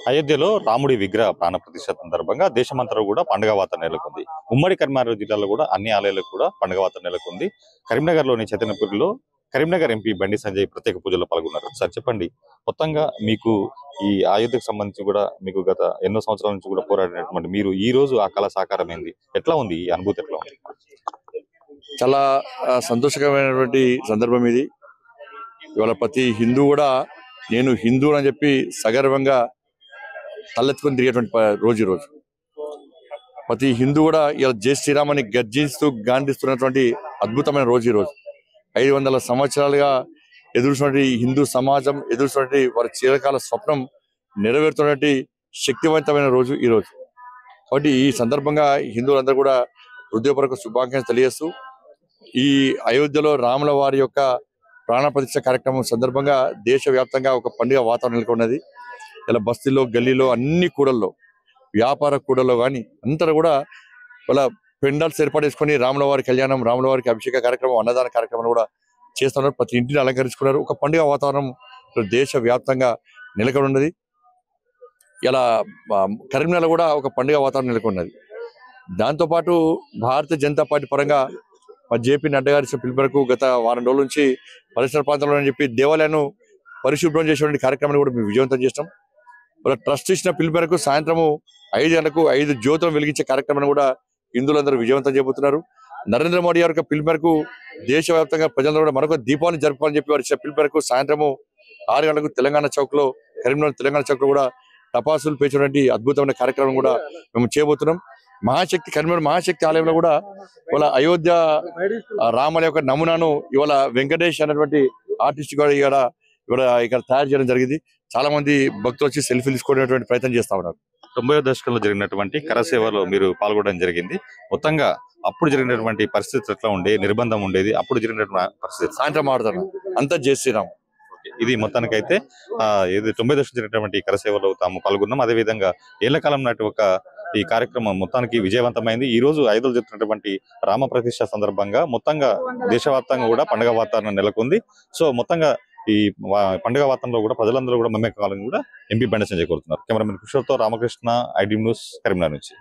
అయోధ్యలో రాముడి విగ్రహ ప్రాణ ప్రతిష్ఠ సందర్భంగా దేశమంతా కూడా పండుగ వాతావరణం నెలకొంది. ఉమ్మడి కరీంనగర్ జిల్లాలో కూడా అన్ని ఆలయాలకు కూడా పండుగ వాతావరణం నెలకొంది. కరీంనగర్లోని చైతన్యపురిలో కరీంనగర్ ఎంపీ బండి సంజయ్ ప్రత్యేక పూజల్లో పాల్గొన్నారు. సార్ చెప్పండి, మొత్తంగా మీకు ఈ అయోధ్యకు సంబంధించి కూడా మీకు గత ఎన్నో సంవత్సరాల నుంచి కూడా పోరాడినటువంటి మీరు ఈ రోజు ఆ కళ సాకారమైంది, ఎట్లా ఉంది? ఈ అనుభూతి ఎట్లా ఉంది? చాలా సంతోషకరమైనటువంటి సందర్భం ఇది. ఇవాళ ప్రతి హిందూ కూడా నేను హిందూ అని చెప్పి సగర్వంగా తలెత్తుకొని తిరిగేటువంటి రోజు ఈరోజు. ప్రతి హిందూ కూడా ఇలా జై శ్రీరామని గర్జిస్తూ గాంధిస్తున్నటువంటి అద్భుతమైన రోజు ఈరోజు. 500 సంవత్సరాలుగా ఎదురుచున్నటువంటి హిందూ సమాజం ఎదురుచున్నటువంటి వారి చిరకాల స్వప్నం నెరవేరుతున్నటువంటి శక్తివంతమైన రోజు ఈరోజు. కాబట్టి ఈ సందర్భంగా హిందువులందరూ కూడా హృదయపూర్వక శుభాకాంక్షలు తెలియజేస్తూ ఈ అయోధ్యలో రాముల వారి యొక్క ప్రాణ ప్రతిష్ఠ కార్యక్రమం సందర్భంగా దేశవ్యాప్తంగా ఒక పండుగ వాతావరణం నెలకొన్నది. ఇలా బస్తీల్లో, గల్లీలో, అన్ని కూడల్లో, వ్యాపార కూడల్లో కానీ అంతా కూడా వాళ్ళ పెండాల్స్ ఏర్పాటు చేసుకొని రాముల వారి కళ్యాణం, రాముల వారికి అభిషేక కార్యక్రమం, అన్నదాన కార్యక్రమం కూడా చేస్తున్నారు. ప్రతి ఇంటిని అలంకరించుకున్నారు. ఒక పండుగ వాతావరణం దేశవ్యాప్తంగా నెలకొని ఉన్నది. ఇలా కరీంనగర్ కూడా ఒక పండుగ వాతావరణం నెలకొన్నది. దాంతోపాటు భారతీయ జనతా పార్టీ పరంగా జేపీ నడ్డా గారి పిలుపు మేరకు గత వారం రోజుల నుంచి పరిసర ప్రాంతాల్లో అని చెప్పి దేవాలయాన్ని పరిశుభ్రం చేసేటువంటి కార్యక్రమాన్ని కూడా మేము విజయవంతం చేస్తాం. వాళ్ళ ట్రస్ట్ ఇచ్చిన పిలుపు మేరకు సాయంత్రము 5 గంటలకు 5 జ్యోతులను వెలిగించే కార్యక్రమాన్ని కూడా హిందువులందరూ విజయవంతం చేయబోతున్నారు. నరేంద్ర మోడీ గారి పిలుపు మేరకు దేశవ్యాప్తంగా ప్రజలందరూ కూడా మరొక దీపావళి జరుపుకోవాలని చెప్పి వారి ఇచ్చిన పిలుపు మేరకు సాయంత్రము 6 గంటలకు తెలంగాణ చౌక్ లో, కరీంనగర్ తెలంగాణ చౌక్ లో కూడా టపాసులు పేర్చినటువంటి అద్భుతమైన కార్యక్రమం కూడా మేము చేయబోతున్నాం. మహాశక్తి కరీంనగర్ మహాశక్తి ఆలయంలో కూడా ఇవాళ అయోధ్య రాముల యొక్క నమూనాను ఇవాళ వెంకటేష్ అనేటువంటి ఆర్టిస్ట్ కూడా ఇక్కడ తయారు చేయడం జరిగింది. చాలా మంది భక్తులు వచ్చి సెల్ఫీ తీసుకునేటువంటి ప్రయత్నం చేస్తా ఉన్నారు. 90వ దశకంలో జరిగినటువంటి కరసేవలో మీరు పాల్గొనడం జరిగింది. మొత్తంగా అప్పుడు జరిగినటువంటి పరిస్థితి ఎట్లా ఉండే, నిర్బంధం ఉండేది? అప్పుడు జరిగినటువంటి పరిస్థితి సాయంత్రం ఆడతాను అంతా జై శ్రీరామ్. ఇది మొత్తానికైతే ఇది 90 దశకు జరిగినటువంటి కరసేవలో తాము పాల్గొన్నాం. అదేవిధంగా ఏళ్ల కాలం నాటి ఒక ఈ కార్యక్రమం మొత్తానికి విజయవంతమైంది. ఈ రోజు అయోధ్యలో జరుగుతున్నటువంటి రామ ప్రతిష్ఠ సందర్భంగా మొత్తంగా దేశవ్యాప్తంగా కూడా పండుగ వాతావరణం నెలకొంది. సో మొత్తంగా ఈ పండుగ వాతావరణంలో కూడా ప్రజలందరూ కూడా మమేకాలని కూడా ఎంపీ బండి సంజయ్ కోరుతున్నారు. కెమెరామెన్ కిషోర్తో రామకృష్ణ, ఐడ్రీమ్ న్యూస్, కరీంనగర్ నుంచి.